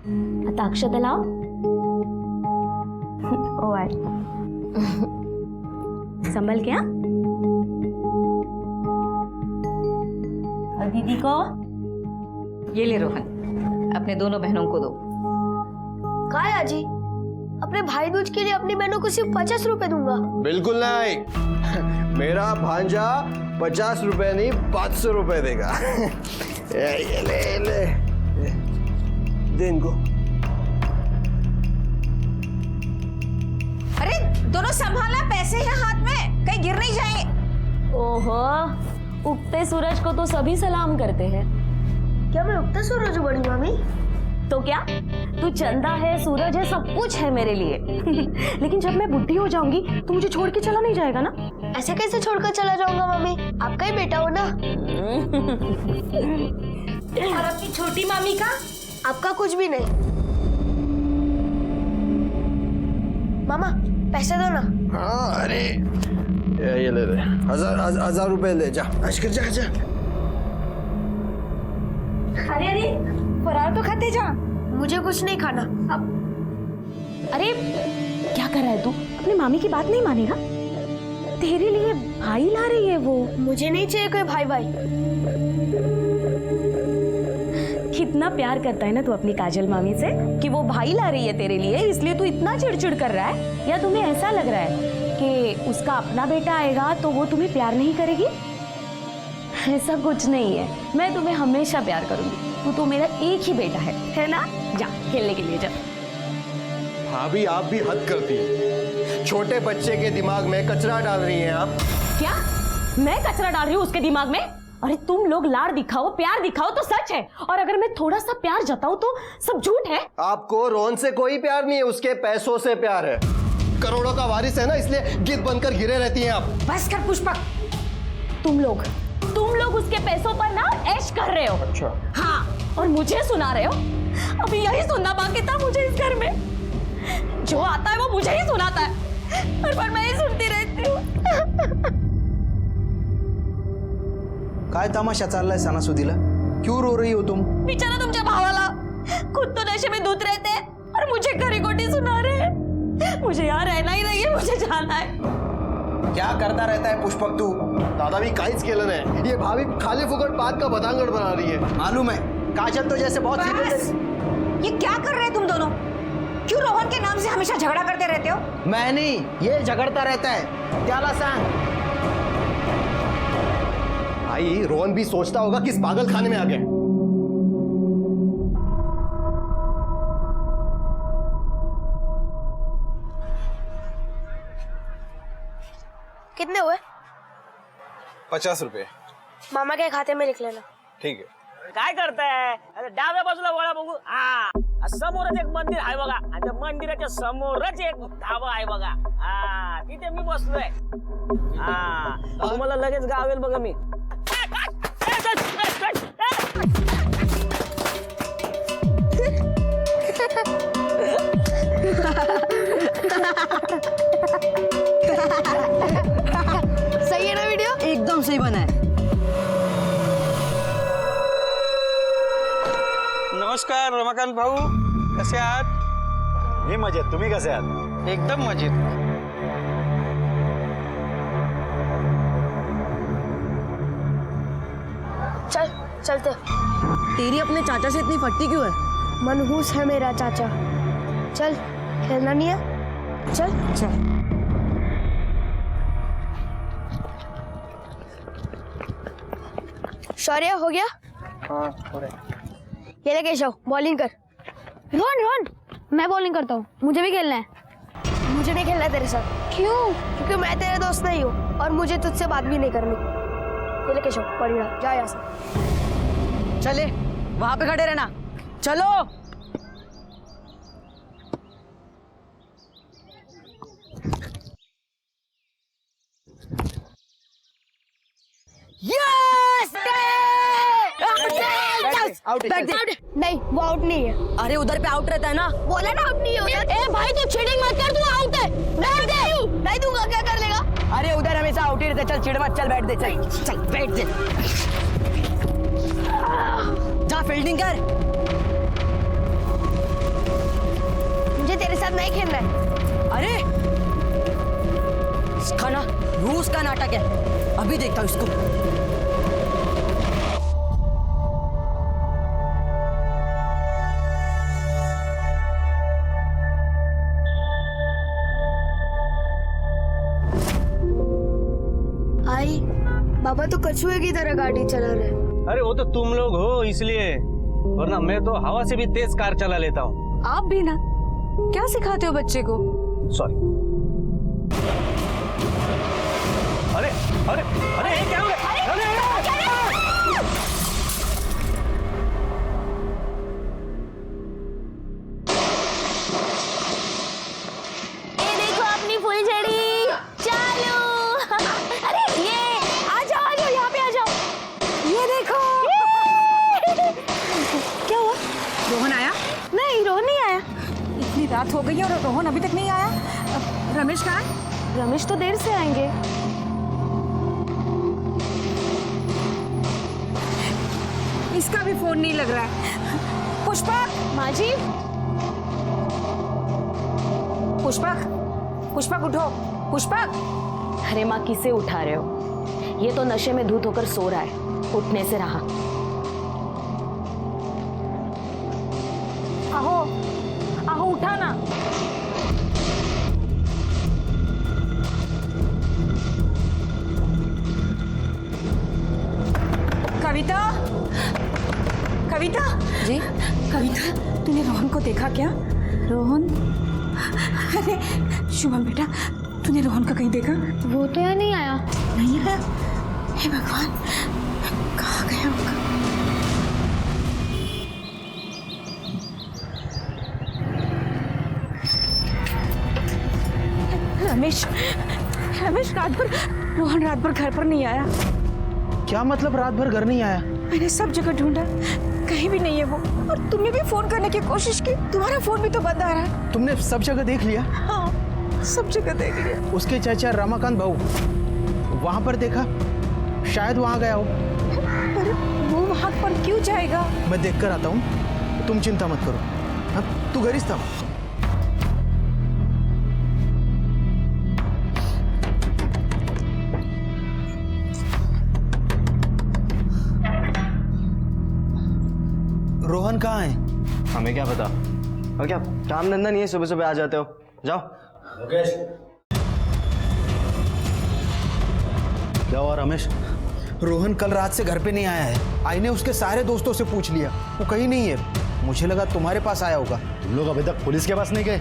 आता अक्षता लाव. ओ आहे संभल के. और दीदी को ये ले रोहन, अपने दोनों बहनों को दो. क्या है आजी? अपने भाई दूज के लिए अपनी बहनों को सिर्फ 50 रुपए दूंगा. बिल्कुल नहीं. मेरा भांजा 50 रुपए नहीं 500 रुपए देगा. ये ले दे इनको. अरे दोनों संभालना, पैसे हैं हाथ में, कहीं गिर नहीं जाएंगे. ओहो, उगते सूरज को तो सभी सलाम करते हैं. क्या मैं उगता सूरज हूँ बड़ी मामी? तो क्या, तू चंदा है, सूरज है, सब कुछ है मेरे लिए. लेकिन जब मैं बुढ़ी हो जाऊंगी तो मुझे छोड़ के चला नहीं जाएगा ना. ऐसे कैसे छोड़कर चला जाऊंगा मामी? आपका ही बेटा हो ना. और अपनी छोटी मामी का? आपका कुछ भी नहीं. मामा पैसे दो ना. हाँ अरे ये ले 1000 रुपए ले जा. आज कर जा. अरे अरे फरार तो खाते जा. मुझे कुछ नहीं खाना. अरे क्या कर रहा है तू? अपनी मामी की बात नहीं मानेगा? तेरे लिए भाई ला रही है वो. मुझे नहीं चाहिए कोई भाई भाई. कितना प्यार करता है ना तू अपनी काजल मामी से कि वो भाई ला रही है तेरे लिए, इसलिए तू इतना चिड़चिड़ कर रहा है. या तुम्हें ऐसा लग रहा है कि उसका अपना बेटा आएगा तो वो तुम्हें प्यार नहीं करेगी? ऐसा कुछ नहीं है. मैं तुम्हें हमेशा प्यार करूंगी. तू तो मेरा एक ही बेटा है ना? जा खेलने के लिए जा. भाभी आप भी हद करती है. छोटे बच्चे के दिमाग में कचरा डाल रही हैं आप. क्या मैं कचरा डाल रही हूँ उसके दिमाग में? अरे तुम लोग लाड़ दिखाओ, प्यार दिखाओ तो सच है, और अगर मैं थोड़ा सा प्यार जताऊं तो सब झूठ है. आपको रोहन से कोई प्यार नहीं है, उसके पैसों से प्यार है. करोड़ों का वारिस है ना, इसलिए गिद्ध बनकर घिरे रहती हैं आप. बस कर पुष्पक. तुम लोग उसके पैसों पर ना ऐश कर रहे हो. अच्छा. हाँ, और मुझे सुना रहे हो. अभी यही सुनना बाकी था मुझे इस घर में. जो आता है वो मुझे ही सुनाता है, और मैं ही सुनती रहती हूँ. काय तमाशा चाललाय सणासुदीला? क्यों रो रही हो तुम? बिचारा तुमच्या भावाला खुद तो नशे में धुत रहते हैं और मुझे खरी खोटी सुना रहे हैं. मुझे यहाँ रहना ही नहीं है, मुझे जाना है. क्या करता रहता है पुष्पक तू? दादा भी काहीच केलं नाही. ये भाभी खाली फुकट बात का बदांगड़ बना रही है. मालूम है, काजल तो जैसे बहुत बस. ये क्या कर रहे हैं तुम दोनों? क्यों रोहन के नाम से हमेशा झगड़ा करते रहते हो? मैं नहीं, ये झगड़ता रहता है. त्याला सांग. भाई रोहन भी सोचता होगा किस पागल खाने में आ गए. कितने हुए? 50 रुपये. मामा के खाते में लिख लेना. ठीक आहे. काय करताय? अरे डाव्या बाजूला वळा बघू. हा, समोरच एक मंदिर आहे बघा, आणि त्या मंदिराच्या समोरच एक धाबा आहे बघा. हा, तिथे मी बसलोय. हा, तुम्हाला लगेच गावेल बघा मी. सही है ना वीडियो? एकदम सही बना है. नमस्कार रमाकांत भाऊ, कसे आहात? मी मजेत. तुम्ही कसे आहात? एकदम मजेत. चलते. तेरी अपने चाचा से इतनी फटती क्यों है? मनहूस है मेरा चाचा. चल, खेलना नहीं है? चल. शौर्य हो गया? हाँ थोड़े. ये ले केशव, बॉलिंग कर. रोहन, मैं बॉलिंग करता हूँ. मुझे भी खेलना है. मुझे नहीं खेलना है तेरे साथ. क्यों? क्योंकि मैं तेरे दोस्त नहीं हूँ और मुझे तुझसे बात भी नहीं करनी. ये ले केशव, बॉलिंग डाल. जा यहाँ से. चले, वहां पे खड़े रहना. चलो. यस! आउट नहीं, वो आउट नहीं है. अरे उधर पे आउट रहता है ना. बोला ना आउट नहीं है उधर. ए भाई तू चीटिंग मत कर, तू आउट है. नहीं दूंगा. क्या कर लेगा? अरे उधर हमेशा आउट ही रहता है. चल चिढ़ मत. चल बैठ दे. चल बैठ दे. जा फील्डिंग कर. साथ नहीं खेलना है। अरे इसका ना रूस का नाटक है, अभी देखता हूँ इसको। आई बाबा तो कछुए की तरह गाड़ी चला रहे। अरे वो तो तुम लोग हो इसलिए, वरना मैं तो हवा से भी तेज कार चला लेता हूँ। आप भी ना, क्या सिखाते हो बच्चे को? सॉरी। अरे अरे अरे ये क्या हो रहा है? अरे ये देखो अपनी फुलझड़ी चालू। अरे ये आ जाओ यहाँ पे आ जाओ। ये देखो। क्या हुआ? रोहन आया? नहीं, रोहन नहीं आया। इतनी रात हो गई है और रोहन अभी तक नहीं आया। रमेश कहाँ है? रमेश तो देर से आएंगे। इसका भी फोन नहीं लग रहा है। पुष्पक, माँ जी, पुष्पक, पुष्पक उठो, पुष्पक। अरे माँ किसे उठा रहे हो? ये तो नशे में धुत होकर सो रहा है, उठने से रहा। आहो, आहो उठा ना। कविता, कविता जी, कविता तूने रोहन को देखा क्या? रोहन? अरे शुभम बेटा, तूने रोहन का कहीं देखा? वो तो यहाँ नहीं आया। नहीं है। हे भगवान, कहाँ गया होगा? रमेश, रमेश रात भर, रोहन रात भर घर पर नहीं आया। क्या मतलब रात भर घर नहीं आया? मैंने सब जगह ढूंढा, कहीं भी नहीं है वो। और तुमने भी फोन करने की कोशिश की, तुम्हारा फोन भी तो बंद आ रहा है। तुमने सब जगह देख लिया? हाँ, सब जगह देख लिया। उसके चाचा रमाकांत भाऊ वहां पर देखा, शायद वहां गया हो। पर वो वहां पर क्यों जाएगा? मैं देख कर आता हूँ, तुम चिंता मत करो। हाँ, तू घरीच था। रोहन कहाँ है? हमें क्या पता। और क्या काम धंधा नहीं है, सुबह सुबह आ जाते हो? जाओ। क्या हुआ रमेश? रोहन कल रात से घर पे नहीं आया है। आई ने उसके सारे दोस्तों से पूछ लिया, वो कहीं नहीं है। मुझे लगा तुम्हारे पास आया होगा। तुम लोग अभी तक पुलिस के पास नहीं गए?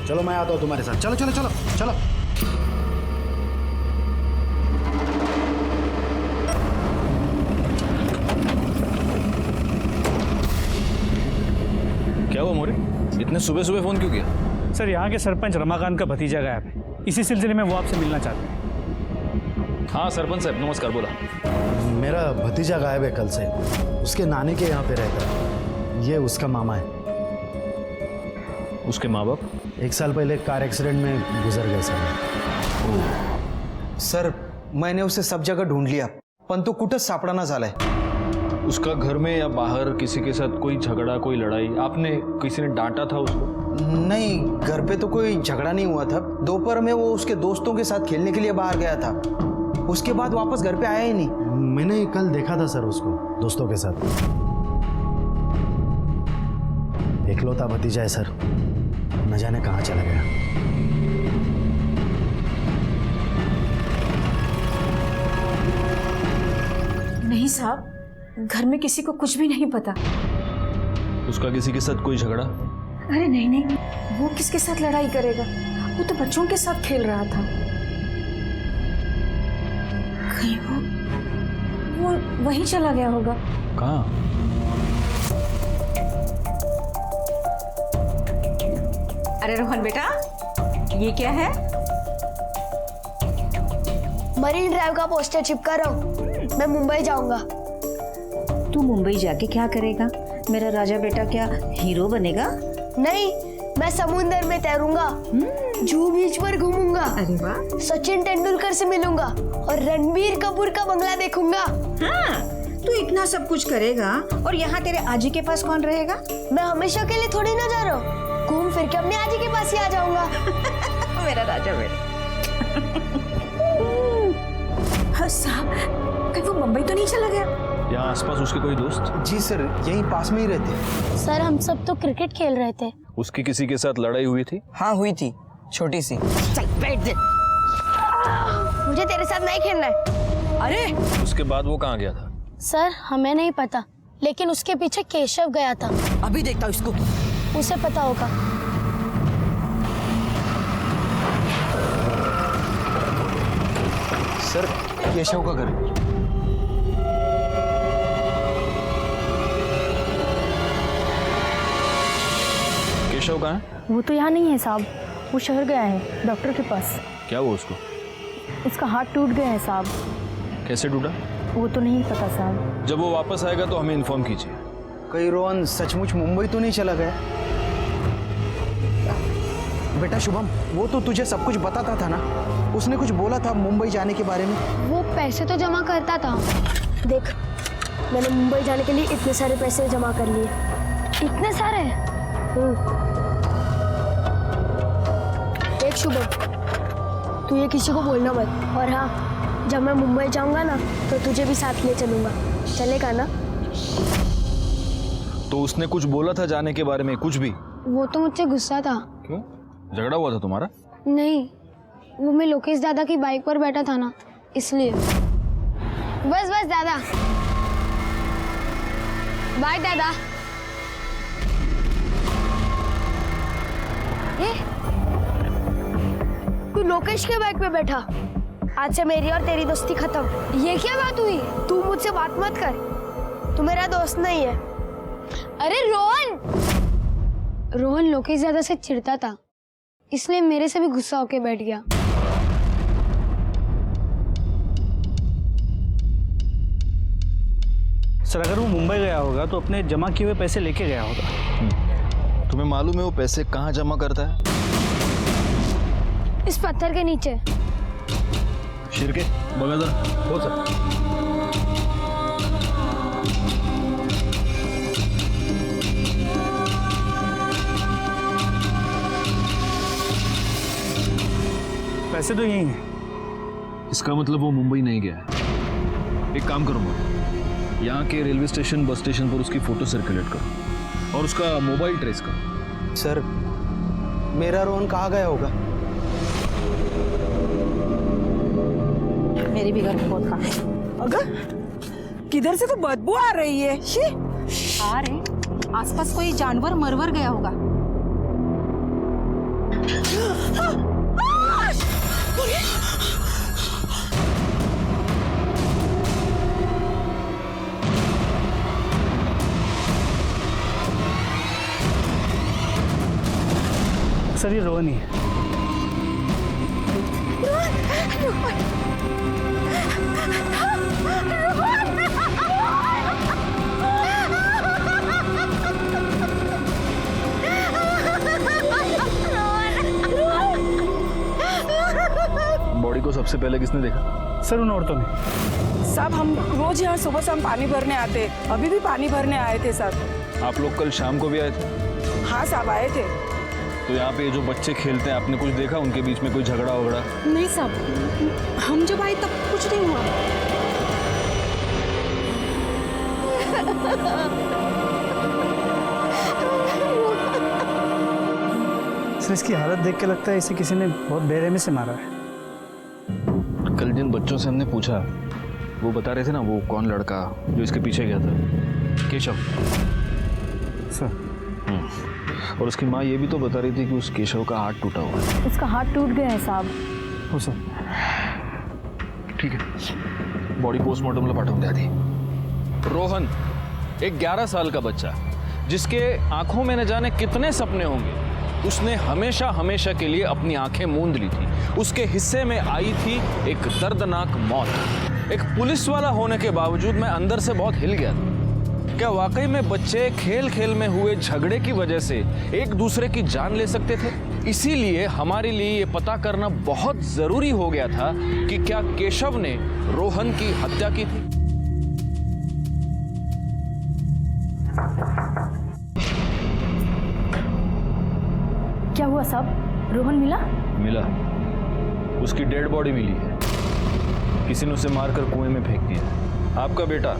चलो मैं आता हूँ तुम्हारे साथ। चलो चलो चलो चलो। क्या हुआ मोरे, इतने सुबह सुबह फोन क्यों किया? सर, यहाँ के सरपंच रमाकांत का भतीजा गायब है, इसी सिलसिले में वो आपसे मिलना चाहते हैं। हाँ सरपंच साहब नमस्कार, बोला। मेरा भतीजा गायब है कल से, उसके नानी के यहाँ पे रहता है। ये उसका मामा है। उसके माँ बाप? 1 साल पहले कार एक्सीडेंट में गुजर गए सर, मैंने उसे सब जगह ढूंढ लिया, पण तो कुठंच सापडाना झालाय। उसका घर में या बाहर किसी के साथ कोई झगड़ा, कोई लड़ाई? आपने किसी ने डांटा था उसको? नहीं, घर पे तो कोई झगड़ा नहीं हुआ था। दोपहर में वो उसके दोस्तों के साथ खेलने के लिए बाहर गया था, उसके बाद वापस घर पे आया ही नहीं। मैंने कल देखा था सर उसको दोस्तों के साथ। इकलौता भतीजा है सर, न जाने कहाँ चला गया। नहीं साहब, घर में किसी को कुछ भी नहीं पता। उसका किसी के साथ कोई झगड़ा? अरे नहीं नहीं, वो किसके साथ लड़ाई करेगा? वो तो बच्चों के साथ खेल रहा था। कहीं वो वहीं चला गया होगा। कहाँ? अरे रोहन बेटा, ये क्या है? मरीन ड्राइव का पोस्टर चिपका रहा हूँ। मैं मुंबई जाऊंगा। तू मुंबई जाके क्या करेगा? मेरा राजा बेटा क्या हीरो बनेगा? नहीं, मैं समुंदर में तैरूंगा, जूहू बीच पर घूमूंगा, अरे वाह, सचिन तेंदुलकर से मिलूंगा और रणबीर कपूर का बंगला देखूंगा। हाँ, तू इतना सब कुछ करेगा और यहाँ तेरे आजी के पास कौन रहेगा? मैं हमेशा के लिए थोड़ी ना जा रहा हूँ, घूम फिर के अपने आजी के पास ही आ जाऊंगा। मेरा राजा बेटा। हाँ साहब, कहीं वो मुंबई तो नहीं चला गया? यहाँ आसपास उसके कोई दोस्त? जी सर, यहीं पास में ही रहते हैं। सर हम सब तो क्रिकेट खेल रहे थे। उसकी किसी के साथ लड़ाई हुई थी? हाँ हुई थी, छोटी सी। चल बैठ दे, मुझे तेरे साथ नहीं खेलना है। अरे उसके बाद वो कहाँ गया था? सर हमें नहीं पता, लेकिन उसके पीछे केशव गया था। अभी देखता हूँ इसको। उसे पता होगा। सर, केशव का घर। केशव कहाँ है? वो तो यहाँ नहीं है साहब, वो शहर गया है डॉक्टर के पास। क्या हुआ उसको? उसका हाथ टूट गया है साहब। कैसे टूटा? वो तो नहीं पता साहब। जब वो वापस आएगा तो हमें इन्फॉर्म कीजिए। कहीं रोहन सचमुच मुंबई तो नहीं चला गया? बेटा शुभम, वो तो तुझे सब कुछ बताता था ना, उसने कुछ बोला था मुंबई जाने के बारे में। वो पैसे तो जमा करता था। देख, मैंने मुंबई जाने के लिए इतने सारे पैसे जमा कर लिए। इतने सारे? देख शुभम, तू ये किसी को बोलना मत। और हाँ, जब मैं मुंबई जाऊंगा ना तो तुझे भी साथ ले चलूंगा। चलेगा ना? तो उसने कुछ बोला था जाने के बारे में? कुछ भी? वो तो मुझसे गुस्सा था। क्यों? झगड़ा हुआ था तुम्हारा? नहीं, वो मैं लोकेश दादा की बाइक पर बैठा था ना, इसलिए। बस बस दादा, बाय दादा। ये तू लोकेश के बाइक पे बैठा? आज से मेरी और तेरी दोस्ती खत्म। ये क्या बात हुई? तू मुझसे बात मत कर, तू मेरा दोस्त नहीं है। अरे रोहन! रोहन लोकेश दादा से चिढ़ता था, इसलिए मेरे से भी गुस्सा होके बैठ गया। सर अगर वो मुंबई गया होगा तो अपने जमा किए हुए पैसे लेके गया होगा। तुम्हें मालूम है वो पैसे कहाँ जमा करता है? इस पत्थर के नीचे। शिरके बगा जरा। हो सर। पैसे तो यही हैं। इसका मतलब वो मुंबई नहीं गया है। एक काम करूंगा, यहाँ के रेलवे स्टेशन, बस स्टेशन पर उसकी फोटो सर्कुलेट करो और उसका मोबाइल ट्रेस करो। सर, मेरा रोहन कहाँ गया होगा? मेरी भी घर में बहुत खा। अगर किधर से तो बदबू आ रही है। शी। आ रहे, आसपास कोई जानवर मरवर गया होगा। सर ये रोहन ही है। बॉडी को सबसे पहले किसने देखा? सर उन औरतों ने। साहब हम रोज यहाँ सुबह शाम पानी भरने आते, अभी भी पानी भरने आए थे साहब। आप लोग कल शाम को भी आए थे? हाँ साहब आए थे। तो यहाँ पे जो बच्चे खेलते हैं, आपने कुछ देखा उनके बीच में कोई झगड़ा वगड़ा? नहीं साहब, हम जब आए तब कुछ नहीं हुआ। सर इसकी हालत देख के लगता है इसे किसी ने बहुत बेरहमी से मारा है। कल जिन बच्चों से हमने पूछा, वो बता रहे थे ना वो कौन लड़का जो इसके पीछे गया था, केशव। सर और उसकी माँ ये भी तो बता रही थी कि उस केशव का हाथ टूटा हुआ है। उसका हाथ टूट गया है साहब। हो सर। ठीक है, बॉडी पोस्टमार्टम ला पाठवून द्या आधी। रोहन एक 11 साल का बच्चा, जिसके आंखों में न जाने कितने सपने होंगे, उसने हमेशा हमेशा के लिए अपनी आंखें मूंद ली थी। उसके हिस्से में आई थी एक दर्दनाक मौत। एक पुलिस वाला होने के बावजूद मैं अंदर से बहुत हिल गया था। क्या वाकई में बच्चे खेल खेल में हुए झगड़े की वजह से एक दूसरे की जान ले सकते थे? इसीलिए हमारे लिए ये पता करना बहुत जरूरी हो गया था कि क्या केशव ने रोहन की हत्या की थी। हुआ साहब? रोहन मिला? मिला, उसकी डेड बॉडी मिली है। किसी ने उसे मारकर कुएं में फेंक दिया। आपका बेटा,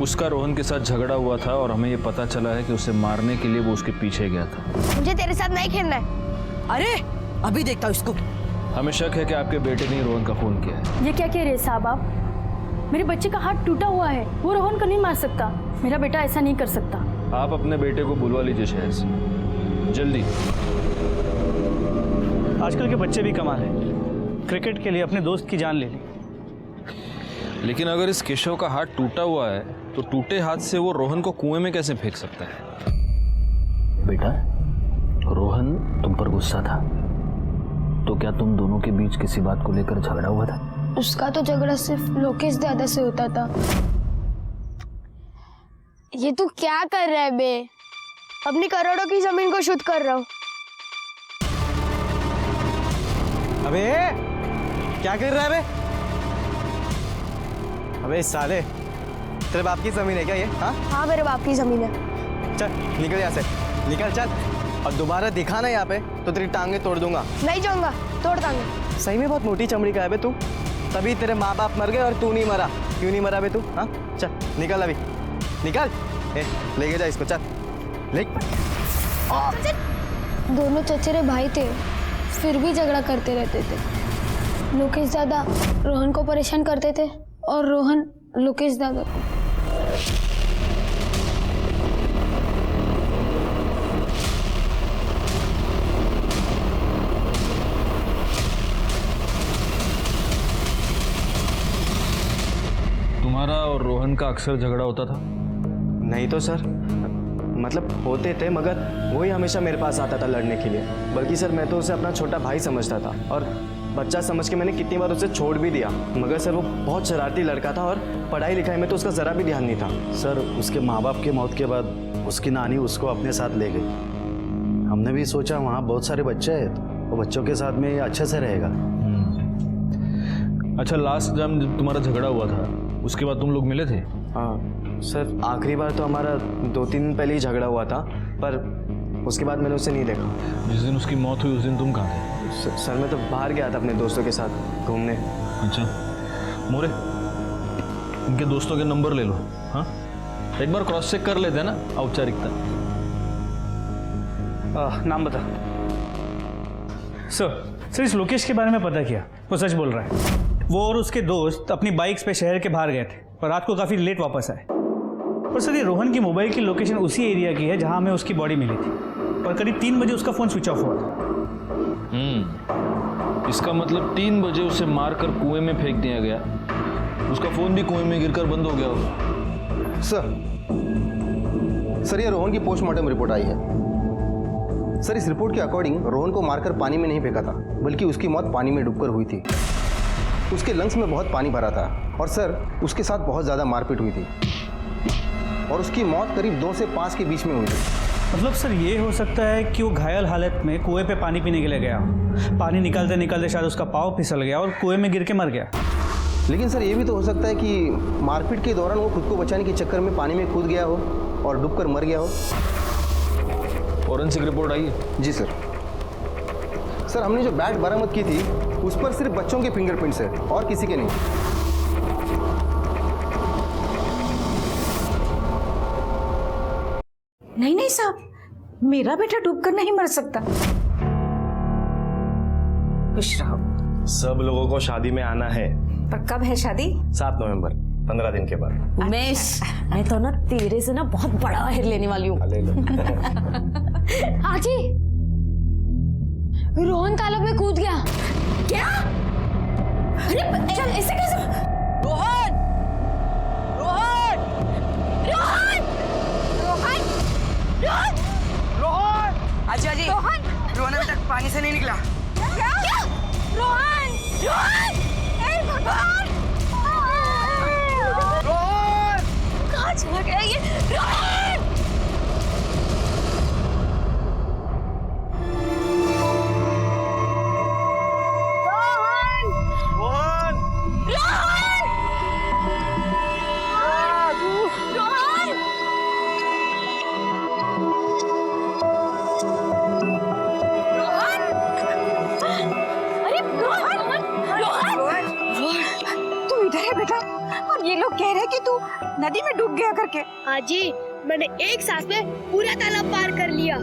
उसका रोहन के साथ झगड़ा हुआ था और हमें ये पता चला है कि उसे मारने के लिए वो उसके पीछे गया था। मुझे तेरे साथ नहीं खेलना है। अरे अभी देखता हूँ इसको। हमें शक है कि आपके बेटे ने रोहन का फोन किया है। ये क्या कह रहे हैं साहब आप? मेरे बच्चे का हाथ टूटा हुआ है, वो रोहन को नहीं मार सकता। मेरा बेटा ऐसा नहीं कर सकता। आप अपने बेटे को बुलवा लीजिए शहर से, जल्दी। आजकल के बच्चे भी कमाल है, क्रिकेट के लिए अपने दोस्त की जान ले ली। लेकिन अगर इस केशव का हाथ टूटा हुआ है तो टूटे हाथ से वो रोहन को कुएं में कैसे फेंक सकता है? बेटा, रोहन तुम पर गुस्सा था, तो क्या तुम दोनों के बीच किसी बात को लेकर झगड़ा हुआ था? उसका तो झगड़ा सिर्फ लोकेश दादा से होता था। ये तू क्या कर रहा है बे? अपनी करोड़ों की जमीन को शुद्ध कर रहा हूँ। अबे क्या कर रहा है बे? अबे साले, तेरे बाप की जमीन है क्या ये? हाँ मेरे बाप की जमीन है। चल निकल यहाँ से, निकल चल। और दोबारा दिखा ना यहाँ पे तो तेरी टांगे तोड़ दूंगा। नहीं जाऊंगा, तोड़ दूंगा। सही में बहुत मोटी चमड़ी का है बे तू। तभी तेरे माँ बाप मर गए और तू नहीं मरा। क्यों नहीं मरा बे तू? हाँ चल निकल अभी, निकल। लेके जा इसको, चल ले। दोनों चचेरे भाई थे, फिर भी झगड़ा करते रहते थे। लोकेश दादा रोहन को परेशान करते थे और रोहन लोकेश दादा को। तुम्हारा और रोहन का अक्सर झगड़ा होता था? नहीं तो सर, मतलब होते थे, मगर वही हमेशा मेरे पास आता था लड़ने के लिए। बल्कि सर मैं तो उसे अपना छोटा भाई समझता था और बच्चा समझ के मैंने कितनी बार उसे छोड़ भी दिया। मगर सर वो बहुत शरारती लड़का था और पढ़ाई लिखाई में तो उसका ज़रा भी ध्यान नहीं था। सर उसके माँ बाप की मौत के बाद उसकी नानी उसको अपने साथ ले गई। हमने भी सोचा वहाँ बहुत सारे बच्चे हैं तो वो बच्चों के साथ में अच्छे से रहेगा। अच्छा, लास्ट टाइम जब तुम्हारा झगड़ा हुआ था उसके बाद तुम लोग मिले थे? हाँ सर, आखिरी बार तो हमारा 2-3 दिन पहले ही झगड़ा हुआ था, पर उसके बाद मैंने उसे नहीं देखा। जिस दिन उसकी मौत हुई उस दिन तुम कहाँ थे? सर मैं तो बाहर गया था अपने दोस्तों के साथ घूमने। अच्छा मोरे, इनके दोस्तों के नंबर ले लो। हाँ एक बार क्रॉस चेक कर लेते हैं ना, औपचारिकता। नाम बता। सर इस लोकेश के बारे में पता किया, वो सच बोल रहा है। वो और उसके दोस्त अपनी बाइक्स पे शहर के बाहर गए थे और रात को काफ़ी लेट वापस आए। और सर ये रोहन की मोबाइल की लोकेशन उसी एरिया की है जहां हमें उसकी बॉडी मिली थी और करीब 3 बजे उसका फ़ोन स्विच ऑफ हुआ था। इसका मतलब 3 बजे उसे मारकर कुएं में फेंक दिया गया, उसका फ़ोन भी कुएं में गिरकर बंद हो गया होगा। सर ये रोहन की पोस्टमार्टम रिपोर्ट आई है। सर इस रिपोर्ट के अकॉर्डिंग रोहन को मारकर पानी में नहीं फेंका था, बल्कि उसकी मौत पानी में डूबकर हुई थी। उसके लंग्स में बहुत पानी भरा था और सर उसके साथ बहुत ज़्यादा मारपीट हुई थी और उसकी मौत करीब 2 से 5 के बीच में हुई थी। मतलब सर ये हो सकता है कि वो घायल हालत में कुएं पे पानी पीने के लिए गया, पानी निकालते निकालते शायद उसका पाँव फिसल गया और कुएं में गिर के मर गया। लेकिन सर ये भी तो हो सकता है कि मारपीट के दौरान वो खुद को बचाने के चक्कर में पानी में कूद गया हो और डूबकर मर गया हो। फॉरेंसिक रिपोर्ट आई है? जी सर। सर हमने जो बैट बरामद की थी उस पर सिर्फ बच्चों के फिंगरप्रिंट्स है और किसी के नहीं। नहीं साहब, मेरा बेटा डूबकर नहीं मर सकता। खुश रहो। सब लोगों को शादी में आना है। पर कब है शादी? 7 नवंबर, 15 दिन के बाद। उमेश, मैं तो ना तेरे से ना बहुत बड़ा हेर लेने वाली हूँ। आजी, रोहन तालाब में कूद गया। क्या? अरे चल, ऐसे कैसे? रोहन! रोहन! रोहन! रोहन! रोहन! रोहन! आजी रोहन! रोहन अभी तक पानी से नहीं निकला। क्या? रोहन! रोहन! हे भगवान! रोहन! कहाँ चला गया ये? रोहन! रोहन! नदी में डूब गया करके। हाँ जी, मैंने एक सांस में पूरा तालाब पार कर लिया।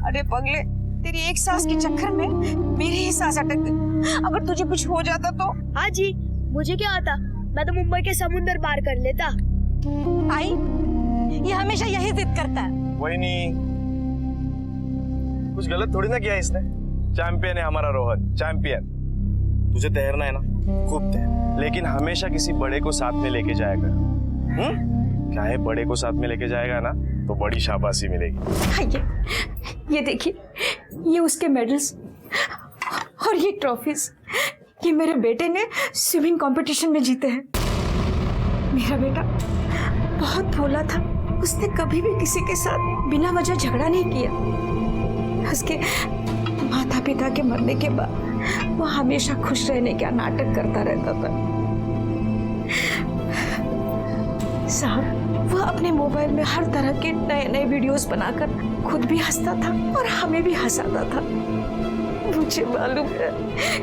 अरे पगले, तेरी एक सांस के चक्कर में मेरी ही सांस अटक गई। अगर तुझे कुछ हो जाता तो? हाँ जी, मुझे क्या आता, मैं तो मुंबई के समुंदर पार कर लेता। आई, ये हमेशा यही जिद करता है। वही नहीं, कुछ गलत थोड़ी ना किया इसने। चैंपियन है हमारा रोहन, चैंपियन। तुझे तैरना है ना, खूब तैर, लेकिन हमेशा किसी बड़े को साथ में लेके जाएगा। क्या है, बड़े को साथ में लेके जाएगा ना तो बड़ी शाबाशी मिलेगी। ये देखिए, ये उसके मेडल्स और ये ट्रॉफीज, ये मेरे बेटे ने स्विमिंग कंपटीशन में जीते हैं। मेरा बेटा बहुत भोला था, उसने कभी भी किसी के साथ बिना वजह झगड़ा नहीं किया। उसके माता पिता के मरने के बाद वो हमेशा खुश रहने का नाटक करता रहता था। साहब, वह अपने मोबाइल में हर तरह के नए नए वीडियोस बनाकर खुद भी हंसता था और हमें भी हंसाता था। मुझे मालूम है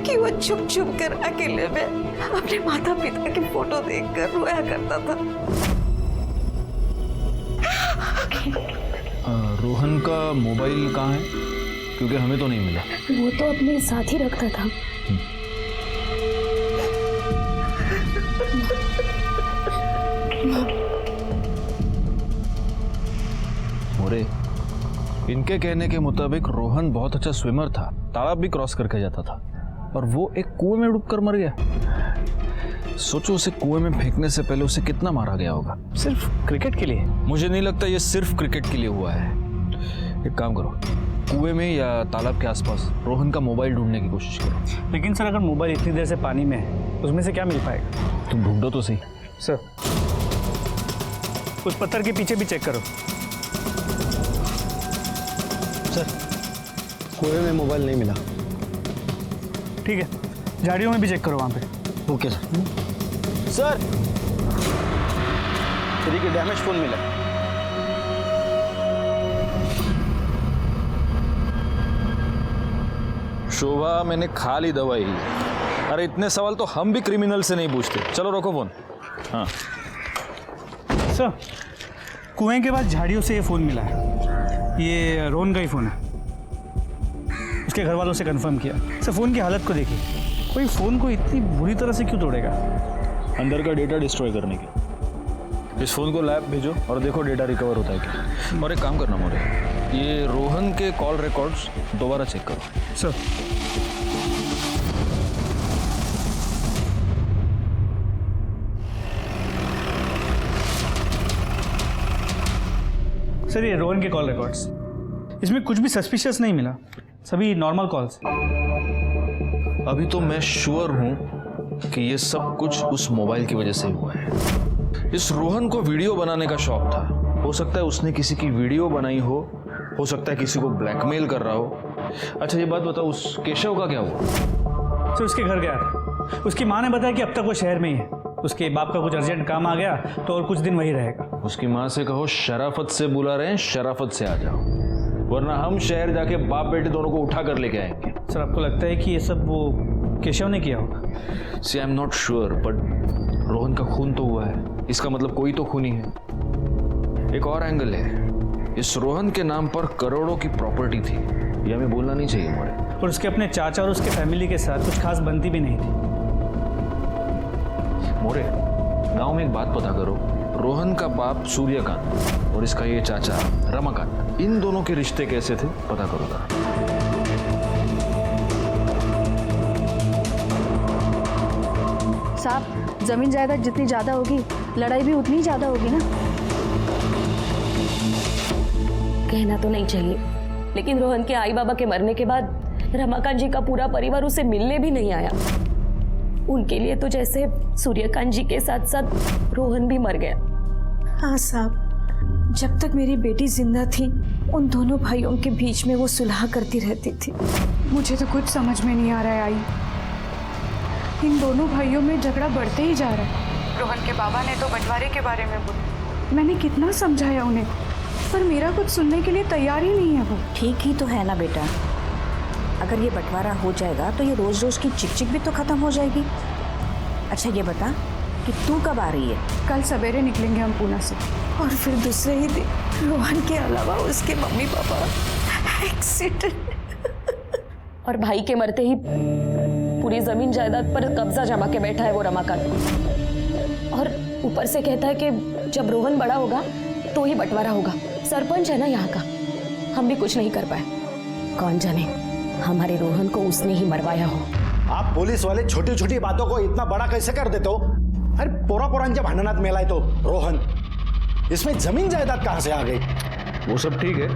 कि वो चुप चुप कर अकेले में अपने माता पिता की फोटो देखकर रोया करता था। रोहन का मोबाइल कहाँ है? क्योंकि हमें तो नहीं मिला। वो तो अपने साथ ही रखता था। मोरे, इनके कहने के मुताबिक रोहन बहुत अच्छा स्विमर था, तालाब भी क्रॉस करके जाता था, और वो एक कुएं में डूबकर मर गया। सोचो, उसे कुएं में फेंकने से पहले उसे कितना मारा गया होगा। सिर्फ क्रिकेट के लिए? मुझे नहीं लगता ये सिर्फ क्रिकेट के लिए हुआ है। एक काम करो, कुएं में या तालाब के आसपास रोहन का मोबाइल ढूंढने की कोशिश करो। लेकिन सर, अगर मोबाइल इतनी देर से पानी में है, उसमें से क्या मिल पाएगा? तुम ढूंढो तो सही। सर, उस पत्थर के पीछे भी चेक करो। सर, कुएं में मोबाइल नहीं मिला। ठीक है, झाड़ियों में भी चेक करो वहाँ पे। Okay sir. सर, तेरी के डैमेज फोन मिला। शोभा, मैंने खा ली दवाई। अरे इतने सवाल तो हम भी क्रिमिनल से नहीं पूछते। चलो रखो फोन। हाँ सर, कुएं के बाद झाड़ियों से ये फ़ोन मिला है। ये रोहन का ही फ़ोन है। उसके घर वालों से कंफर्म किया। सर, फ़ोन की हालत को देखिए, कोई फ़ोन को इतनी बुरी तरह से क्यों तोड़ेगा? अंदर का डेटा डिस्ट्रॉय करने की। इस फ़ोन को लैब भेजो और देखो डेटा रिकवर होता है क्या। और एक काम करना मोरे, ये रोहन के कॉल रिकॉर्ड्स दोबारा चेक करो। सर, सर, ये रोहन के कॉल रिकॉर्ड्स, इसमें कुछ भी सस्पिशियस नहीं मिला, सभी नॉर्मल कॉल्स। अभी तो मैं श्योर हूं कि ये सब कुछ उस मोबाइल की वजह से हुआ है। इस रोहन को वीडियो बनाने का शौक था। हो सकता है उसने किसी की वीडियो बनाई हो सकता है किसी को ब्लैकमेल कर रहा हो। अच्छा ये बात बताओ, उस केशव का क्या हुआ? सर, उसके घर गया था। उसकी माँ ने बताया कि अब तक वो शहर में ही है। उसके बाप का कुछ अर्जेंट काम आ गया तो और कुछ दिन वही रहेगा। उसकी माँ से कहो शराफत से बुला रहे हैं, शराफत से आ जाओ, वरना हम शहर जाके बाप बेटे दोनों को उठा कर लेके आएंगे। सर, आपको लगता है कि ये सब वो केशव ने किया होगा? See I am not sure, but Rohan का खून तो हुआ है, इसका मतलब कोई तो खूनी है। एक और एंगल है, इस रोहन के नाम पर करोड़ों की प्रॉपर्टी थी, ये हमें बोलना नहीं चाहिए मोरे। और उसके अपने चाचा और उसके फैमिली के साथ कुछ खास बनती भी नहीं थी। मोरे, गांव में एक बात पता करो, रोहन का बाप सूर्यकांत और इसका ये चाचा रमाकांत, इन दोनों के रिश्ते कैसे थे पता करो जरा। साहब, जमीन जायदाद जितनी ज्यादा होगी, लड़ाई भी उतनी ज्यादा होगी ना। कहना तो नहीं चाहिए, लेकिन रोहन के आई बाबा के मरने के बाद रमाकांत जी का पूरा परिवार उसे मिलने भी नहीं आया। उनके लिए तो जैसे सूर्यकांत जी के साथ साथ रोहन भी मर गया। हाँ साहब, जब तक मेरी बेटी जिंदा थी उन दोनों भाइयों के बीच में वो सुलह करती रहती थी। मुझे तो कुछ समझ में नहीं आ रहा है आई। इन दोनों भाइयों में झगड़ा बढ़ते ही जा रहा है। रोहन के बाबा ने तो बंटवारे के बारे में बोला। मैंने कितना समझाया उन्हें, पर मेरा कुछ सुनने के लिए तैयार ही नहीं है वो। ठीक ही तो है ना बेटा, अगर ये बंटवारा हो जाएगा तो ये रोज रोज की चिक चिक भी तो खत्म हो जाएगी। अच्छा ये बता, कि तू कब आ रही है? कल सवेरे निकलेंगे हम पूना से। और फिर दूसरे ही दिन रोहन के अलावा उसके मम्मी पापा एक्सीडेंट। और भाई के मरते ही पूरी जमीन जायदाद पर कब्जा जमा के बैठा है वो रमाकांत। और ऊपर से कहता है कि जब रोहन बड़ा होगा तो ही बंटवारा होगा। सरपंच है ना यहाँ का, हम भी कुछ नहीं कर पाए। कौन जाने हमारे रोहन को उसने ही मरवाया हो। आप पुलिस वाले छोटी छोटी बातों को इतना बड़ा कैसे कर देते हो? अरे पोरांच्या भांडणात मेलाय तो रोहन, इसमें जमीन जायदाद कहां से आ गई? वो सब ठीक है,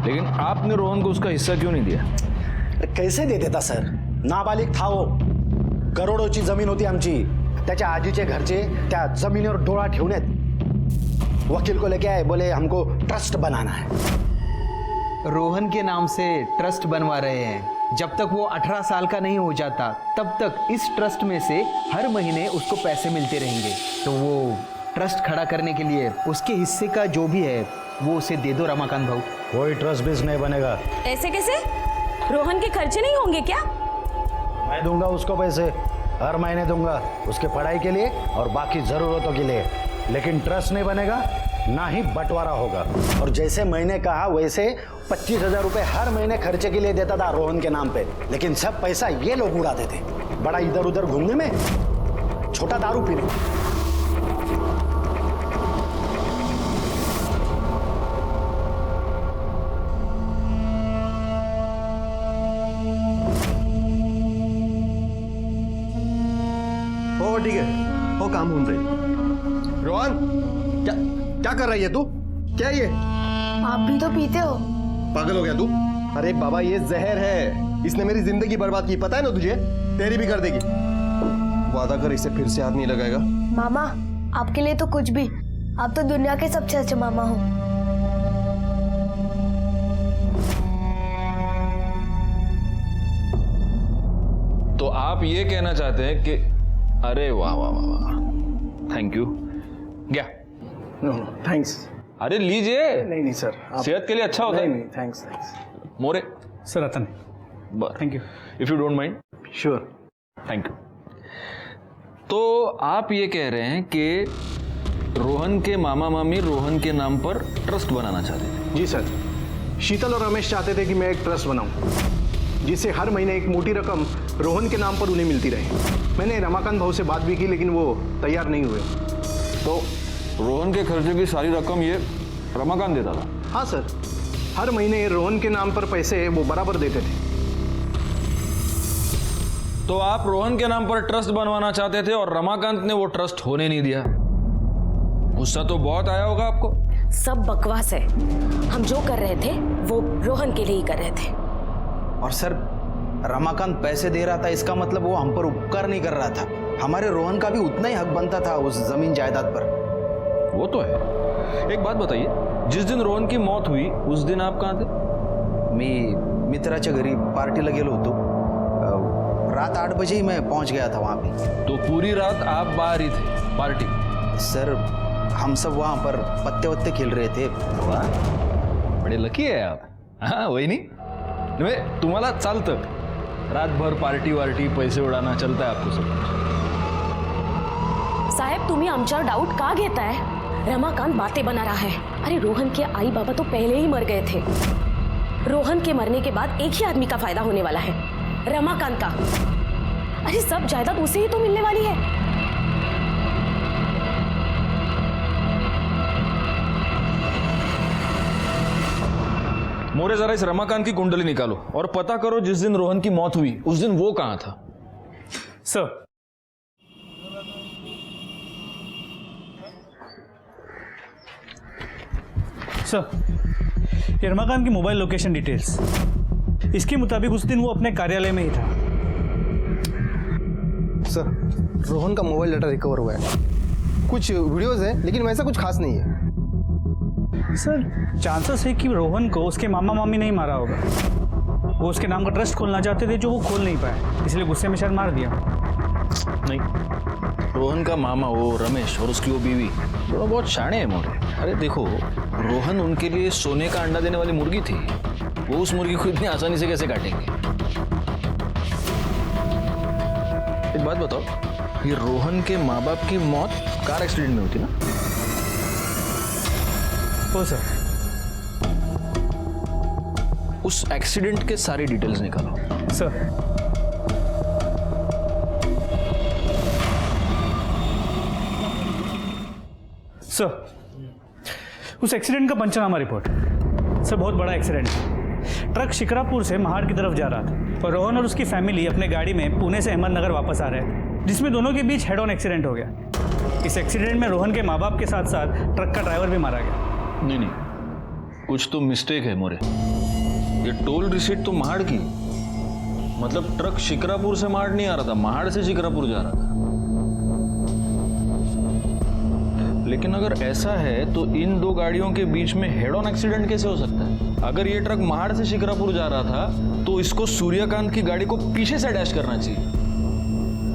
लेकिन आपने रोहन को उसका हिस्सा क्यों नहीं दिया? कैसे दे देता सर? नाबालिग था वो, करोडोची जमीन होती आमची। त्याच्या आजीचे घरचे त्या जमिनीवर डोळा ठेवण्यात वकील को लेके आए, बोले हमको ट्रस्ट बनाना है। रोहन के नाम से ट्रस्ट बनवा रहे हैं। जब तक वो 18 साल का नहीं हो जाता तब तक इस ट्रस्ट में से हर महीने उसको पैसे मिलते रहेंगे। तो वो ट्रस्ट खड़ा करने के लिए उसके हिस्से का जो भी है वो उसे दे दो रमाकांत भाऊ। कोई ट्रस्ट बेस नहीं बनेगा। ऐसे कैसे? रोहन के खर्चे नहीं होंगे क्या? मैं दूंगा उसको पैसे, हर महीने दूंगा, उसके पढ़ाई के लिए और बाकी जरूरतों के लिए। लेकिन ट्रस्ट नहीं बनेगा, ना ही बंटवारा होगा। और जैसे मैंने कहा वैसे 25,000 रुपए हर महीने खर्चे के लिए देता था रोहन के नाम पे, लेकिन सब पैसा ये लोग उड़ाते थे। बड़ा इधर उधर घूमने में, छोटा दारू पीने में। हो ठीक है, हो काम होऊन जाईल। रोहन, क्या कर रही है तू? क्या ये? आप भी तो पीते हो। पागल हो गया तू? अरे बाबा ये जहर है, इसने मेरी जिंदगी बर्बाद की, पता है ना तुझे? तेरी भी कर देगी। वादा कर इसे फिर से हाथ नहीं लगाएगा। मामा आपके लिए तो कुछ भी, आप तो दुनिया के सबसे अच्छे मामा हो। तो आप ये कहना चाहते हैं कि अरे वाह वाह वाह वाह, थैंक यू। क्या? No thanks. अरे लीजिए। नहीं सर, सेहत के लिए अच्छा होता है। नहीं थैंक्स। मोरे सर आता नहीं। बस thank you. If you don't mind. Sure. Thank you. तो आप ये कह रहे हैं कि रोहन के मामा मामी रोहन के नाम पर ट्रस्ट बनाना चाहते थे? जी सर, शीतल और रमेश चाहते थे कि मैं एक ट्रस्ट बनाऊं, जिससे हर महीने एक मोटी रकम रोहन के नाम पर उन्हें मिलती रहे। मैंने रमाकांत भाऊ से बात भी की, लेकिन वो तैयार नहीं हुए। तो रोहन के खर्चे की सारी रकम ये रमाकांत देता था? हाँ सर, हर महीने रोहन के नाम पर पैसे वो बराबर देते थे। तो आप रोहन के नाम पर ट्रस्ट बनवाना चाहते थे और रमाकांत ने वो ट्रस्ट होने नहीं दिया। गुस्सा तो बहुत आया होगा आपको। सब बकवास है। हम जो कर रहे थे वो रोहन के लिए ही कर रहे थे। और सर रमाकांत पैसे दे रहा था, इसका मतलब वो हम पर उपकार नहीं कर रहा था। हमारे रोहन का भी उतना ही हक बनता था उस जमीन जायदाद पर। वो तो है। एक बात बताइए, जिस दिन रोहन की मौत हुई उस दिन आप कहाँ थे? मी मित्राच्या घरी पार्टीला गेलो होतो। रात 8 बजे ही मैं पहुंच गया था वहाँ पे। तो पूरी रात आप बाहर ही थे पार्टी? सर हम सब वहाँ पर पत्ते वत्ते खेल रहे थे। वाह, बड़े लकी है आप। हाँ वही नहीं, तुम्हाला चालतं रातभर पार्टी वार्टी पैसे उडाना, चलता है आपको सब? साहेब तुम्ही आमच्यावर डाऊट का घेताय? रमाकांत बातें बना रहा है। अरे रोहन के आई बाबा तो पहले ही मर गए थे। रोहन के मरने के बाद एक ही आदमी का फायदा होने वाला है, रमाकांत का। अरे सब जायदाद उसे ही तो मिलने वाली है। मोरे जरा इस रमाकांत की कुंडली निकालो और पता करो जिस दिन रोहन की मौत हुई उस दिन वो कहां था। सर ये रमाकांत की मोबाइल लोकेशन डिटेल्स, इसके मुताबिक उस दिन वो अपने कार्यालय में ही था। सर रोहन का मोबाइल डाटा रिकवर हुआ है, कुछ वीडियोस हैं लेकिन वैसा कुछ खास नहीं है। सर चांसेस है कि रोहन को उसके मामा मामी नहीं मारा होगा। वो उसके नाम का ट्रस्ट खोलना चाहते थे जो वो खोल नहीं पाए, इसलिए गुस्से में शायद मार दिया। नहीं, रोहन का मामा वो रमेश और उसकी वो बीवी दोनों बहुत शाणे हैं मोरे। अरे देखो, रोहन उनके लिए सोने का अंडा देने वाली मुर्गी थी, वो उस मुर्गी को इतनी आसानी से कैसे काटेंगे? एक बात बताओ, ये रोहन के माँ बाप की मौत कार एक्सीडेंट में हुई थी ना? हो सर। उस एक्सीडेंट के सारी डिटेल्स निकालो। सर। सर, उस एक्सीडेंट का पंचनामा रिपोर्ट। सर, बहुत बड़ा एक्सीडेंट है। ट्रक शिकरापुर से महाड़ की तरफ जा रहा था और रोहन और उसकी फैमिली अपने गाड़ी में पुणे से अहमदनगर वापस आ रहे थे, जिसमें दोनों के बीच हेड ऑन एक्सीडेंट हो गया। इस एक्सीडेंट में रोहन के माँ बाप के साथ साथ ट्रक का ड्राइवर भी मारा गया। नहीं, कुछ तो मिस्टेक है मोरे। ये टोल रिसीट तो महाड़ की, मतलब ट्रक शिकरापुर से महाड़ नहीं आ रहा था, महाड़ से शिकरापुर जा रहा था। लेकिन अगर ऐसा है तो इन दो गाड़ियों के बीच में हेड ऑन एक्सीडेंट कैसे हो सकता है? अगर ये ट्रक महाड़ से शिकरापुर जा रहा था तो इसको सूर्यकांत की गाड़ी को पीछे से डैश करना चाहिए।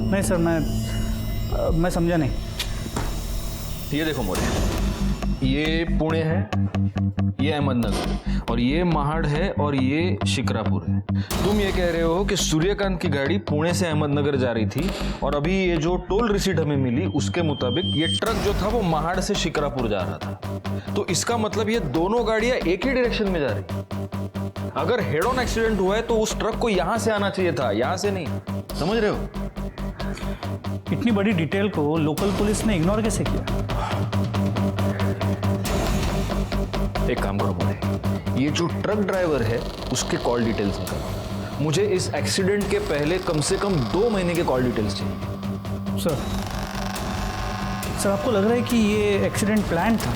नहीं सर, मैं समझा नहीं। ये देखो मोरे, ये पुणे है, ये अहमदनगर, और ये महाड़ है और ये शिकरापुर है। तुम ये कह रहे हो कि सूर्यकांत की गाड़ी पुणे से अहमदनगर जा रही थी और अभी ये जो टोल रिसीट हमें मिली उसके मुताबिक ये ट्रक जो था वो महाड़ से शिकरापुर जा रहा था। तो इसका मतलब ये दोनों गाड़ियां एक ही डायरेक्शन में जा रही। अगर हेड ऑन एक्सीडेंट हुआ है तो उस ट्रक को यहां से आना चाहिए था, यहां से नहीं। समझ रहे हो? इतनी बड़ी डिटेल को लोकल पुलिस ने इग्नोर कैसे किया? एक काम करो मोरे, ये जो ट्रक ड्राइवर है उसके कॉल डिटेल्स निकालो। मुझे इस एक्सीडेंट के पहले कम से कम 2 महीने के कॉल डिटेल्स चाहिए। सर, आपको लग रहा है कि ये एक्सीडेंट प्लान था?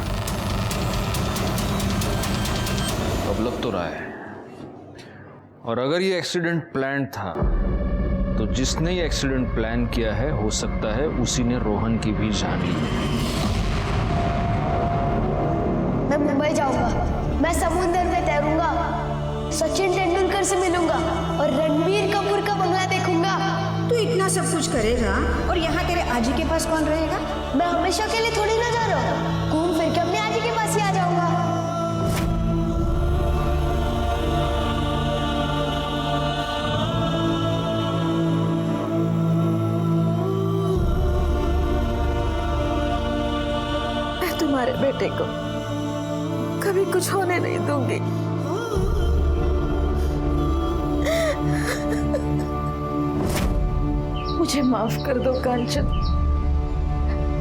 अब लग तो रहा है। और अगर ये एक्सीडेंट प्लान था तो जिसने ये एक्सीडेंट प्लान किया है हो सकता है उसी ने रोहन की भी जान ली है। मैं मुंबई जाऊंगा, मैं समुद्र में तैरूंगा, सचिन तेंदुलकर से मिलूंगा और रणबीर कपूर का बंगला देखूंगा। तू इतना सब कुछ करेगा और यहाँ तेरे आजी के पास कौन रहेगा? मैं हमेशा के लिए थोड़ी ना जा रहा हूँ, घूम फिर के अपने आजी के पास ही आ जाऊंगा। मैं तुम्हारे बेटे को कभी कुछ होने नहीं दूंगी। मुझे माफ कर दो कांचन,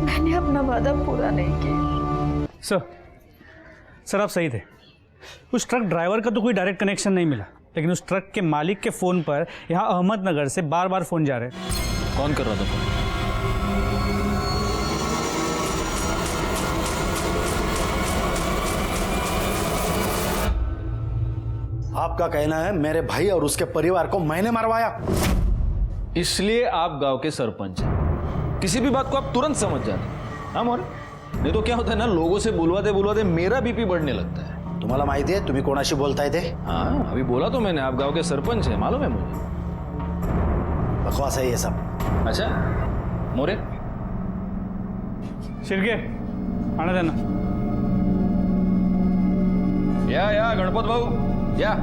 मैंने अपना वादा पूरा नहीं किया। सर, आप सही थे। उस ट्रक ड्राइवर का तो कोई डायरेक्ट कनेक्शन नहीं मिला, लेकिन उस ट्रक के मालिक के फोन पर यहाँ अहमदनगर से बार बार फोन जा रहे थे। कौन कर रहा था फोन? आपका कहना है मेरे भाई और उसके परिवार को मैंने मरवाया? इसलिए आप गांव के सरपंच हैं। किसी भी बात को आप तुरंत समझ जाते। हाँ मोरे, नहीं तो क्या होता है ना, लोगों से बुलवाते बुलवाते मेरा बीपी बढ़ने लगता है। तुम्हाला माहिती है तुम्ही कोणाशी बोलताय ते? हाँ, अभी बोला तो मैंने, आप गांव के सरपंच हैं, मालूम है मुझे। बकवास है ये सब। अच्छा मोरे, शिर्के आने देना। या गणपत भाऊ, या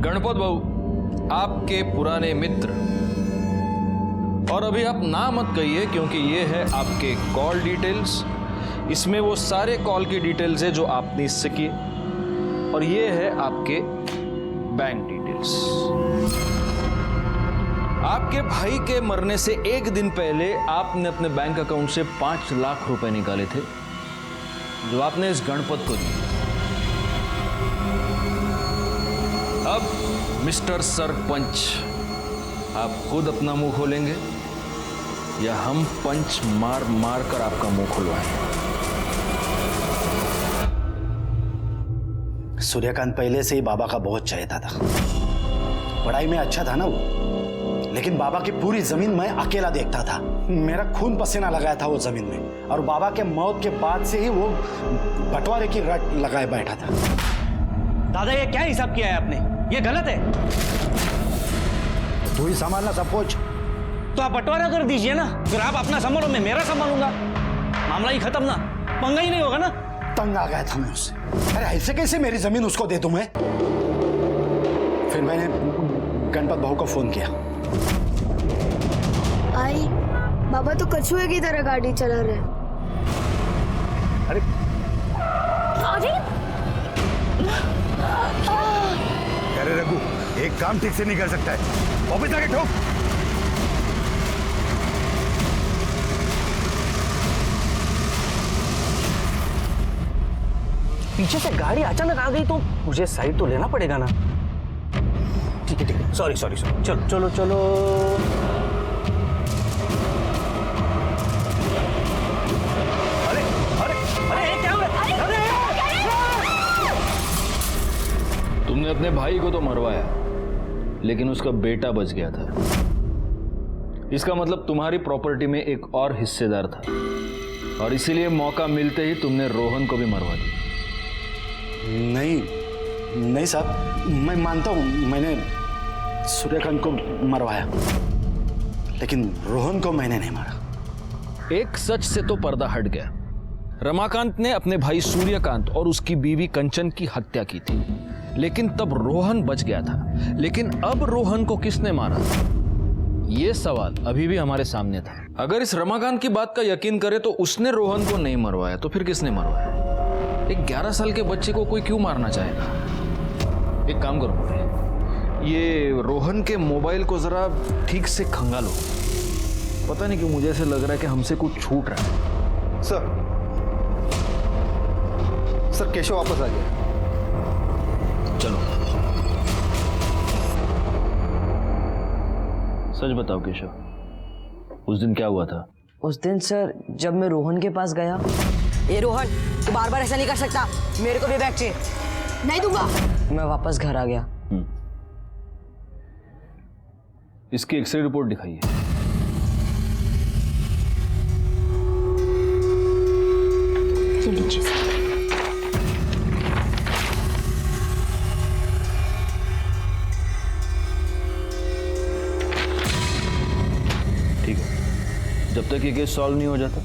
गणपत भाऊ, आपके पुराने मित्र। और अभी आप ना मत कहिए क्योंकि ये है आपके कॉल डिटेल्स। इसमें वो सारे कॉल की डिटेल्स है जो आपने इससे किए, और ये है आपके बैंक डिटेल्स। आपके भाई के मरने से 1 दिन पहले आपने अपने बैंक अकाउंट से 5 लाख रुपए निकाले थे जो आपने इस गणपत को दिए। अब मिस्टर सरपंच, आप खुद अपना मुंह खोलेंगे या हम पंच मार मार कर आपका मुंह खुलवाएं? सूर्यकांत पहले से ही बाबा का बहुत चाहता था। पढ़ाई में अच्छा था ना वो, लेकिन बाबा की पूरी जमीन मैं अकेला देखता था। मेरा खून पसीना लगाया था वो जमीन में, और बाबा के मौत के बाद से ही वो बंटवारे की रट लगाए बैठा था। दादा, ये क्या हिसाब किया है आपने? ये गलत है। तू ही संभालना सब कुछ। तो आप बंटवारा कर दीजिए ना, फिर आप अपना संभालो, मैं मेरा संभालूंगा। मामला ही खत्म ना, पंगा ही नहीं होगा ना। तंग आ गया था मैं उससे। अरे ऐसे कैसे मेरी जमीन उसको दे दूं मैं? फिर मैंने गणपत भाऊ को फोन किया। आई बाबा तो कछुए की तरह गाड़ी चला रहे हैं। अरे अरे रघु, एक काम ठीक से नहीं कर सकता है, वापस आके ठोक। पीछे से गाड़ी अचानक आ गई तो मुझे साइड तो लेना पड़ेगा ना। ठीक है, सॉरी सॉरी सॉरी, चलो चलो चलो। अरे अरे अरे क्या हुआ? तुमने अपने भाई को तो मरवाया, लेकिन उसका बेटा बच गया था। इसका मतलब तुम्हारी प्रॉपर्टी में एक और हिस्सेदार था, और इसीलिए मौका मिलते ही तुमने रोहन को भी मरवा दिया। नहीं साहब, मैं मानता हूं मैंने सूर्यकांत को मरवाया, लेकिन रोहन को मैंने नहीं मारा। एक सच से तो पर्दा हट गया। रमाकांत ने अपने भाई सूर्यकांत और उसकी बीवी कंचन की हत्या की थी, लेकिन तब रोहन बच गया था। लेकिन अब रोहन को किसने मारा, यह सवाल अभी भी हमारे सामने था। अगर इस रमाकांत की बात का यकीन करे तो उसने रोहन को नहीं मरवाया, तो फिर किसने मरवाया? एक 11 साल के बच्चे को कोई क्यों मारना चाहेगा? एक काम करो मुझे, ये रोहन के मोबाइल को जरा ठीक से खंगालो। पता नहीं क्यों मुझे ऐसे लग रहा है कि हमसे कुछ छूट रहा है। सर केशव वापस आ गया। चलो सच बताओ केशव, उस दिन क्या हुआ था? उस दिन सर जब मैं रोहन के पास गया। ये रोहन, तू बार बार ऐसा नहीं कर सकता, मेरे को भी बैग चाहिए। नहीं दूंगा। मैं वापस घर आ गया। इसकी एक्सरे रिपोर्ट दिखाइए। ठीक है, जब तक ये केस सॉल्व नहीं हो जाता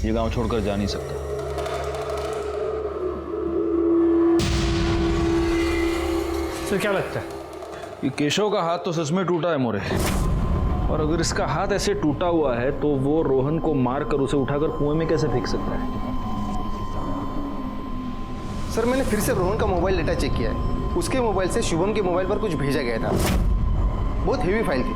ये गांव छोड़कर जा नहीं सकता। सर क्या लगता है? ये केशव का हाथ तो सच में टूटा है मोरे, और अगर इसका हाथ ऐसे टूटा हुआ है तो वो रोहन को मारकर उसे उठाकर कुएं में कैसे फेंक सकता है? सर मैंने फिर से रोहन का मोबाइल डेटा चेक किया है। उसके मोबाइल से शुभम के मोबाइल पर कुछ भेजा गया था। बहुत हेवी फाइल थी।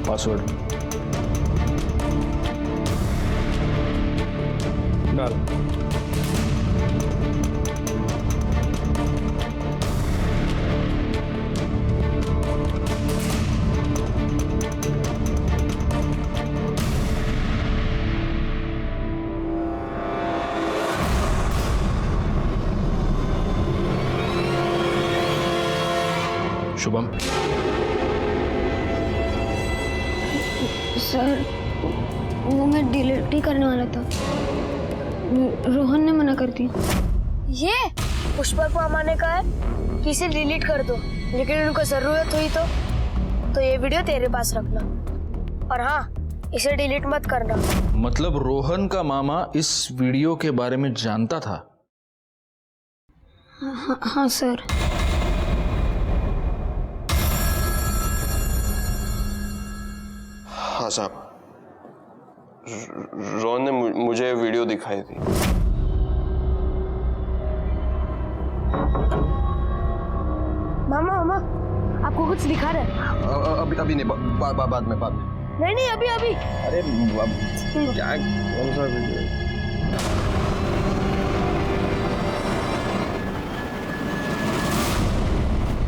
पासवर्ड डाल। शुभम, सर वो मैं डिलीट ही करने वाला था, रोहन ने मना कर दिया। ये पुष्पा को माने का है कि इसे डिलीट कर दो, लेकिन उनको जरूरत हुई तो ये वीडियो तेरे पास रखना, और हाँ इसे डिलीट मत करना। मतलब रोहन का मामा इस वीडियो के बारे में जानता था? हाँ सर। हाँ साहब, रोहन ने मुझे वीडियो दिखाई थी। मामा मामा आपको कुछ दिखा रहा है? अभी नहीं, बाद में। नहीं अभी। अरे क्या, कौन सा वीडियो?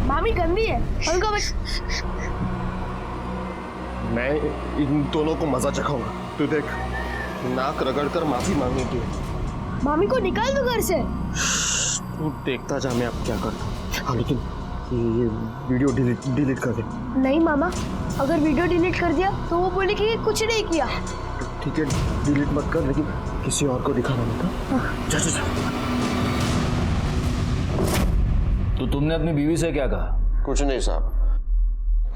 मामी गंदी है, उनको बस। मैं इन दोनों को मजा चखाऊंगा। तू देख, नाक रगड़कर माफी मांगेगी। मामी को निकाल दो घर से। तू देखता जा मैं अब क्या करता। हाँ लेकिन ये वीडियो डिलीट कर दे। नहीं मामा, अगर वीडियो डिलीट कर दिया तो वो बोले कि कुछ नहीं किया। ठीक है, डिलीट मत कर, लेकिन किसी और को दिखाना मत। जा। तो तुमने अपनी बीवी से क्या कहा? कुछ नहीं साहब,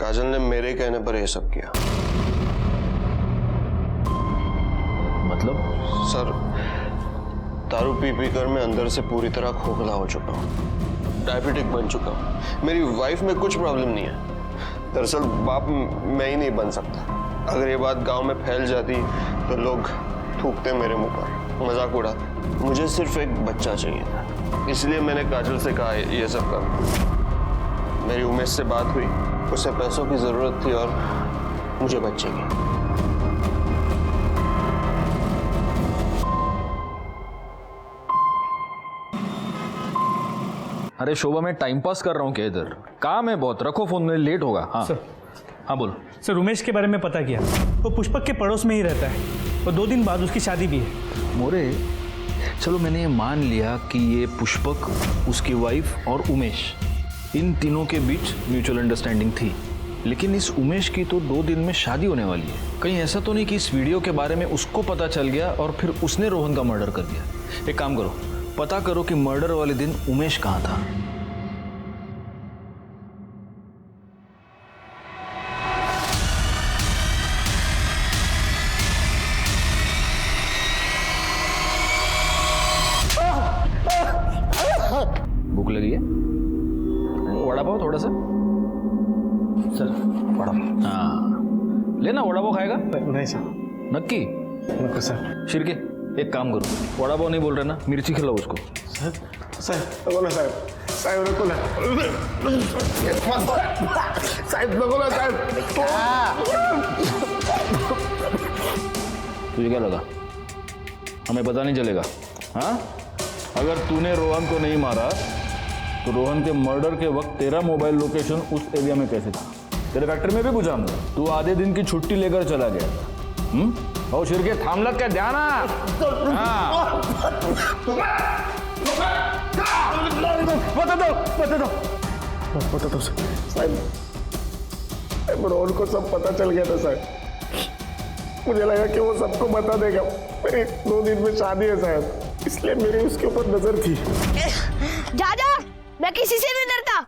काजल ने मेरे कहने पर यह सब किया। मतलब? सर दारू पी पी कर मैं अंदर से पूरी तरह खोखला हो चुका हूँ, डायबिटिक बन चुका हूँ। मेरी वाइफ में कुछ प्रॉब्लम नहीं है। दरअसल बाप मैं ही नहीं बन सकता। अगर ये बात गांव में फैल जाती तो लोग थूकते मेरे मुंह पर, मजाक उड़ाते। मुझे सिर्फ एक बच्चा चाहिए था, इसलिए मैंने काजल से कहा ये सब कर। मेरी उमेश से बात हुई, उसे पैसों की जरूरत थी और मुझे बच्चे की। अरे शोभा, मैं टाइम पास कर रहा हूँ क्या इधर? काम है बहुत, रखो फोन में, लेट होगा। हाँ सर। हाँ बोलो सर, उमेश के बारे में पता किया, वो पुष्पक के पड़ोस में ही रहता है और 2 दिन बाद उसकी शादी भी है। मोरे, चलो मैंने ये मान लिया कि ये पुष्पक, उसकी वाइफ और उमेश, इन तीनों के बीच म्यूचुअल अंडरस्टैंडिंग थी। लेकिन इस उमेश की तो 2 दिन में शादी होने वाली है। कहीं ऐसा तो नहीं कि इस वीडियो के बारे में उसको पता चल गया और फिर उसने रोहन का मर्डर कर दिया? एक काम करो, पता करो कि मर्डर वाले दिन उमेश कहाँ था। भूख लगी है? वड़ा पाव थोड़ा सा? सर वड़ा पाव। हाँ लेना, वड़ा पाव खाएगा? नहीं सर। नक्की? नक्की सर। शिरके, एक काम करो, वड़ा पाव नहीं बोल रहे ना, मिर्ची खिलाओ उसको। साहब नको ना साहेब, साहेब नको ना, साहेब नको ना साहेब। तुझे क्या लगा हमें पता नहीं चलेगा? हाँ, अगर तूने रोहन को नहीं मारा तो रोहन के मर्डर के वक्त तेरा मोबाइल लोकेशन उस एरिया में कैसे था? तेरे फैक्ट्री में भी पूछा, तू आधे दिन की छुट्टी लेकर चला गया। और शिरके थाम लग के ध्यान। बता दो साहब, रोहन को सब पता चल गया था साहब। मुझे लगा कि वो सबको बता देगा। मेरी 2 दिन में शादी है साहब, इसलिए मेरी उसके ऊपर नजर थी। जा जा, मैं किसी से नहीं डरता।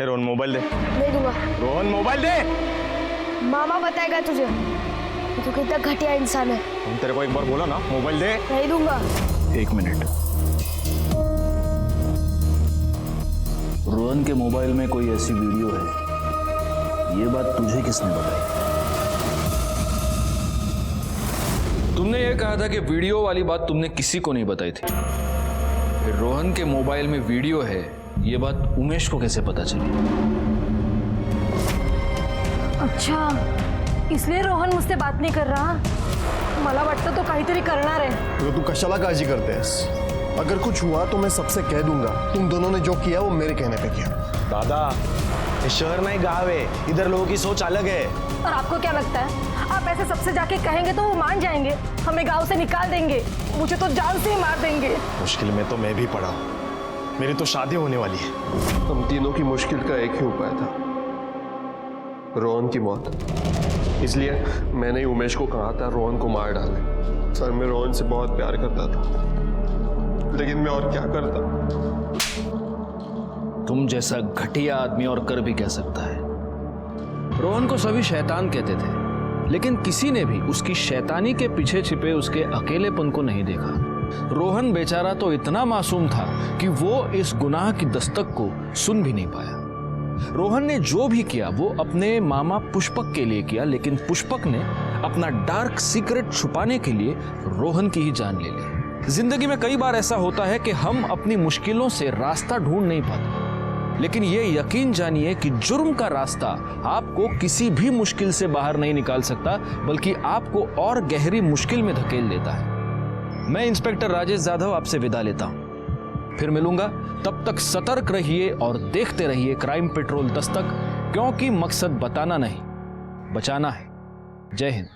रोहन मोबाइल दे। नहीं दूंगा। रोहन मोबाइल दे। मामा बताएगा तुझे तू कितना घटिया इंसान है। तुम तेरे को एक बार बोला ना, मोबाइल दे। नहीं दूंगा। 1 मिनट, रोहन के मोबाइल में कोई ऐसी वीडियो है, ये बात तुझे किसने बताई? तुमने ये कहा था कि वीडियो वाली बात तुमने किसी को नहीं बताई थी। फिर रोहन के मोबाइल में वीडियो है, ये बात उमेश को कैसे पता चली? अच्छा, इसलिए रोहन मुझसे बात नाही कर रहा? मला वाटतं तो काहीतरी करणार आहे। तो तू कशाला काळजी करतेस? अगर कुछ हुआ तो मैं सबसे कह दूंगा। तुम दोनों ने जो किया वो मेरे कहने पे किया। दादा, ये शहर नहीं गाँव है, इधर लोगों की सोच अलग है। और आपको क्या लगता है आप ऐसे सबसे जाके कहेंगे तो वो मान जाएंगे, हमें गांव से निकाल देंगे, मुझे तो जान से ही मार देंगे। मुश्किल में तो मैं भी पड़ा हूँ, मेरी तो शादी होने वाली है। हम तीनों की मुश्किल का एक ही उपाय था, रोहन की मौत। इसलिए मैंने ही उमेश को कहा था रोहन को मार डाले। सर, मैं रोहन से बहुत प्यार करता था, लेकिन मैं और क्या करता। तुम जैसा घटिया आदमी और कर भी कह सकता है। रोहन को सभी शैतान कहते थे, लेकिन किसी ने भी उसकी शैतानी के पीछे छिपे उसके अकेलेपन को नहीं देखा। रोहन बेचारा तो इतना मासूम था कि वो इस गुनाह की दस्तक को सुन भी नहीं पाया। रोहन ने जो भी किया वो अपने मामा पुष्पक के लिए किया, लेकिन पुष्पक ने अपना डार्क सीक्रेट छुपाने के लिए रोहन की ही जान ले ली। जिंदगी में कई बार ऐसा होता है कि हम अपनी मुश्किलों से रास्ता ढूंढ नहीं पाते, लेकिन ये यकीन जानिए कि जुर्म का रास्ता आपको किसी भी मुश्किल से बाहर नहीं निकाल सकता, बल्कि आपको और गहरी मुश्किल में धकेल देता है। मैं इंस्पेक्टर राजेश यादव आपसे विदा लेता हूं, फिर मिलूंगा। तब तक सतर्क रहिए और देखते रहिए क्राइम पेट्रोल दस्तक, क्योंकि मकसद बताना नहीं, बचाना है। जय हिंद।